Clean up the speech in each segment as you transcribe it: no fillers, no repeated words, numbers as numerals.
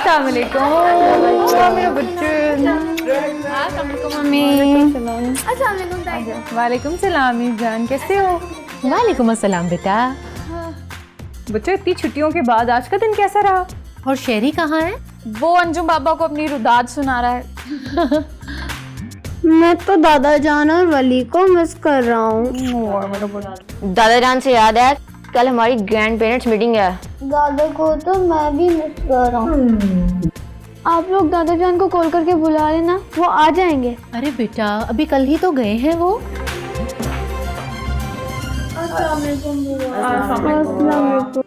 अस्सलाम वालेकुम मेरे बच्चे। मम्मी। वालेकुम सलाम जान, कैसे हो? वालेकुम अस्सलाम बेटा। बच्चों इतनी छुट्टियों के बाद आज का दिन कैसा रहा? और शेरी कहाँ है? वो अंजुम बाबा को अपनी रुदाद सुना रहा है। मैं तो दादा जान और वली को मिस कर रहा हूँ। दादा जान से याद है, कल हमारी ग्रैंड पेरेंट्स मीटिंग है। दादा को तो मैं भी मिस कर रहा हूँ। आप लोग दादा जान को कॉल करके बुला लेना, वो आ जाएंगे। अरे बेटा अभी कल ही तो गए हैं वो।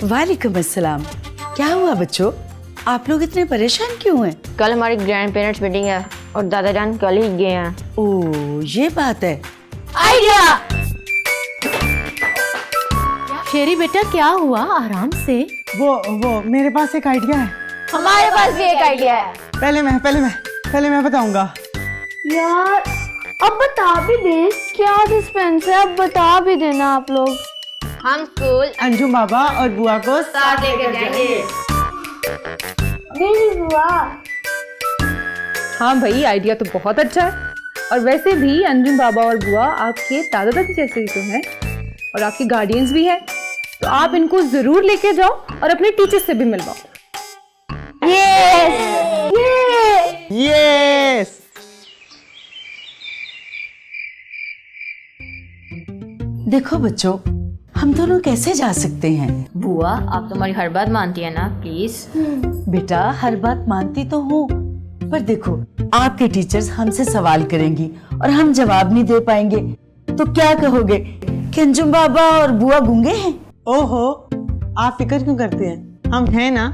वालेकुम अस्सलाम। क्या हुआ बच्चों, आप लोग इतने परेशान क्यों हैं? कल हमारी ग्रैंड पेरेंट्स मीटिंग है और दादा जान कल ही गए हैं। ओह ये बात है। आइडिया। शेरी बेटा क्या हुआ, आराम से। वो मेरे पास एक आइडिया है। हमारे पास भी एक आइडिया है। पहले मैं बताऊंगा। यार अब बता भी दे, क्या सस्पेंस है, अब बता भी देना आप लोग। हम स्कूल अंजुम बाबा और बुआ को साथ लेकर जाएंगे। मेरी बुआ। हाँ भाई, आइडिया तो बहुत अच्छा है। और वैसे भी अंजुम बाबा और बुआ आपके दादा दादी जैसे ही तो हैं और आपके गार्डियंस भी हैं, तो आप इनको जरूर लेके जाओ और अपने टीचर से भी मिलवाओ। यस। देखो बच्चों, हम दोनों कैसे जा सकते हैं? बुआ आप तो हमारी हर बात मानती है ना, प्लीज। बेटा हर बात मानती तो हूँ, पर देखो आपके टीचर्स हमसे सवाल करेंगी और हम जवाब नहीं दे पाएंगे तो क्या कहोगे कि अंजुम बाबा और बुआ गूंगे हैं? ओहो, आप फिक्र क्यों करते हैं, हम हैं ना।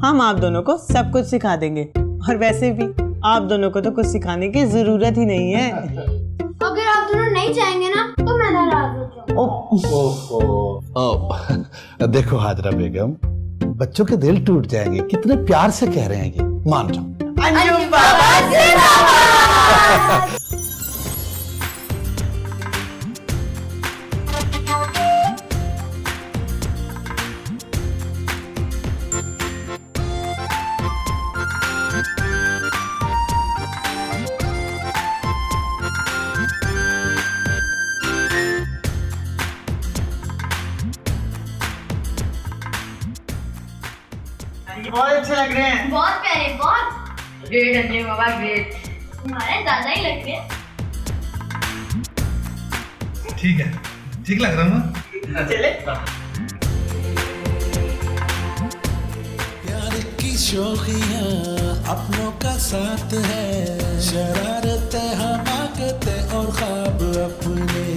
हम आप दोनों को सब कुछ सिखा देंगे। और वैसे भी आप दोनों को तो कुछ सिखाने की जरूरत ही नहीं है। अगर आप दोनों नहीं जाएंगे ना तो मैं नाराज हो जाऊंगा। देखो हाजरा बेगम, बच्चों के दिल टूट जाएंगे, कितने प्यार से कह रहे हैं ये, मान जाओ। अंजुम बाबा जिंदाबाद। बहुत अच्छे लग रहे हैं। बहुत प्यारे, बहुत ग्रेट अंजुम बाबा, ग्रेट। हमारे दादा ही लग रहे हैं। ठीक है, ठीक लग रहा हूँ। चले। प्यार की शौकियाँ अपनों का साथ है, शरारतें हमाकतें और ख्वाब अपने,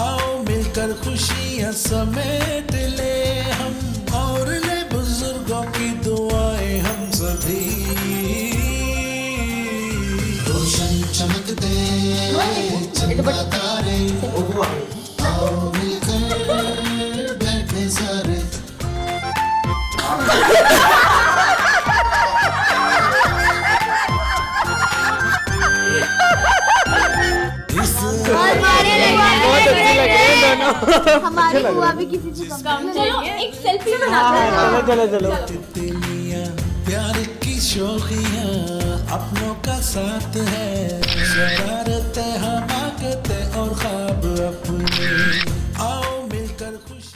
आओ मिलकर खुशियाँ समेट ले हम, और ले बुजुर्गों की दुआएं हम सभी। रोशन चमकते तारे, आओ मिलकर बैठे सारे। हमारी बुआ भी किसी से कम चलो एक सेल्फी बनाते हैं। चलो। तितलियां प्यार की शौकियां अपनों का साथ है, शरारतें हमाकतें और ख्वाब अपने, आओ मिलकर खुश।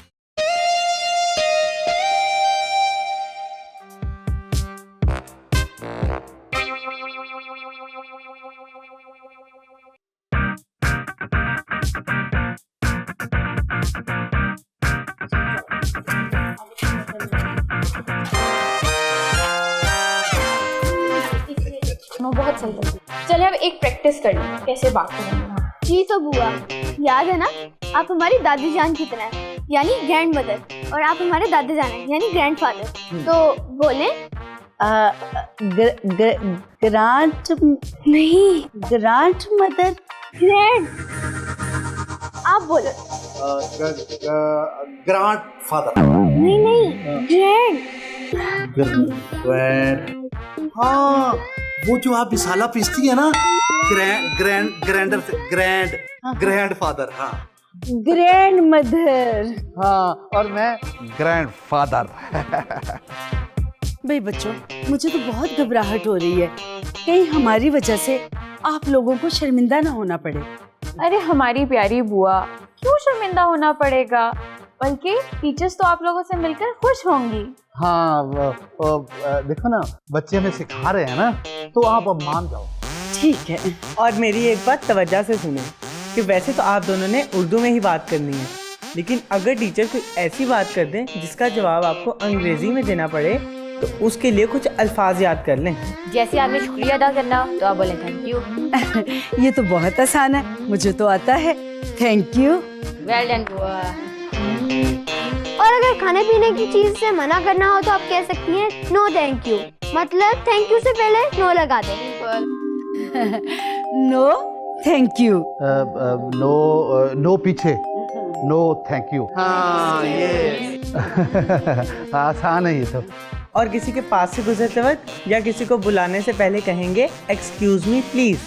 बहुत सही लगी। चले अब एक प्रैक्टिस कर लें कैसे बात करेंगे। जी तो बुआ, याद है ना, आप हमारी दादी जान की तरह हैं, यानी ग्रैंड मदर, और आप हमारे दादा जान हैं, यानी ग्रैंड फादर। तो बोले ग्रांट नहीं, ग्रांट मदर। ग्रैंड। आप बोलो। Grand father. नहीं, ग्रैंड। हाँ, वो जो आप मिसाला पीसती है ना, ग्रैंड फादर। हाँ, ग्रैंड मदर। हाँ, और मैं ग्रैंड फादर। भाई बच्चों, मुझे तो बहुत घबराहट हो रही है, कहीं हमारी वजह से आप लोगों को शर्मिंदा ना होना पड़े। अरे हमारी प्यारी बुआ, क्यों शर्मिंदा होना पड़ेगा, बल्कि टीचर्स तो आप लोगों से मिलकर खुश होंगी। हाँ देखो ना, बच्चे हमें सिखा रहे हैं ना, तो आप अब मान जाओ। ठीक है। और मेरी एक बात तवज्जो से सुने कि वैसे तो आप दोनों ने उर्दू में ही बात करनी है, लेकिन अगर टीचर कोई ऐसी बात कर दें जिसका जवाब आपको अंग्रेजी में देना पड़े तो उसके लिए कुछ अल्फाज याद कर लें। जैसे आपने शुक्रिया अदा करना तो आप बोले थैंक यू। ये तो बहुत आसान है, मुझे तो आता है। Thank you. वेल डन बुआ। और अगर खाने पीने की चीज से मना करना हो तो आप कह सकती हैं नो थैंक यू, मतलब थैंक यू से पहले नो लगा दें। No thank you. नो पीछे, नो थैंक यू। हाँ ये आसान है ये तो। और किसी के पास से गुजरते वक्त या किसी को बुलाने से पहले कहेंगे excuse me please.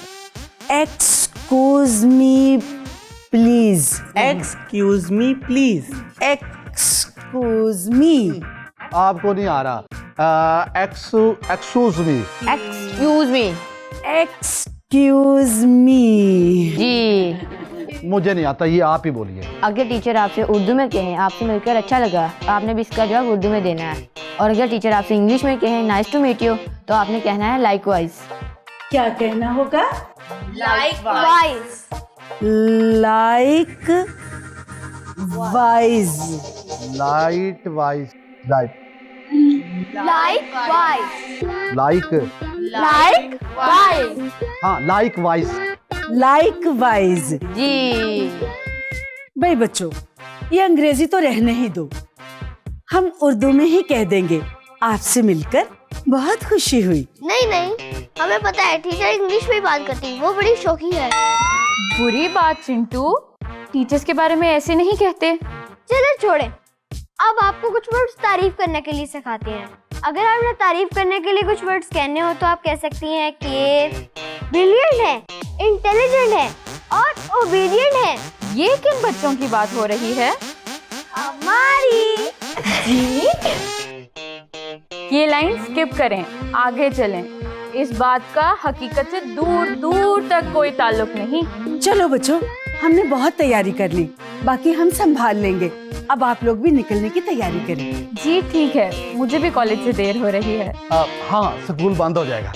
Excuse me please. Excuse me please. Excuse me. आपको नहीं आ रहा। Excuse me. Excuse me. Excuse me. जी मुझे नहीं आता, ये आप ही बोलिए। अगर टीचर आपसे उर्दू में कहें आपसे मिलकर अच्छा लगा, आपने भी इसका जवाब उर्दू में देना है। और अगर टीचर आपसे इंग्लिश में कहें नाइस टू मीट यू, तो आपने कहना है लाइकवाइज। क्या कहना होगा? Likewise. Likewise. Light wise. Light likewise. Like. Likewise. हाँ लाइक वाइज। Likewise. जी भाई बच्चों, ये अंग्रेजी तो रहने ही दो, हम उर्दू में ही कह देंगे। आपसे मिलकर बहुत खुशी हुई। नहीं नहीं, हमें पता है टीचर इंग्लिश में ही बात करती है, वो बड़ी शौकी है। बुरी बात चिंटू, टीचर्स के बारे में ऐसे नहीं कहते। चलो छोड़े, अब आपको कुछ वर्ड्स तारीफ करने के लिए सिखाते हैं। अगर आपने तारीफ करने के लिए कुछ वर्ड्स कहने हो तो आप कह सकती हैं कि ब्रिलियंट है, इंटेलिजेंट है और ओबीडियंट है। ये किन बच्चों की बात हो रही है? हमारी। ये लाइन स्किप करें, आगे चलें। इस बात का हकीकत से दूर दूर तक कोई ताल्लुक नहीं। चलो बच्चों, हमने बहुत तैयारी कर ली, बाकी हम संभाल लेंगे। अब आप लोग भी निकलने की तैयारी करें। जी ठीक है, मुझे भी कॉलेज से देर हो रही है। हाँ स्कूल बंद हो जाएगा।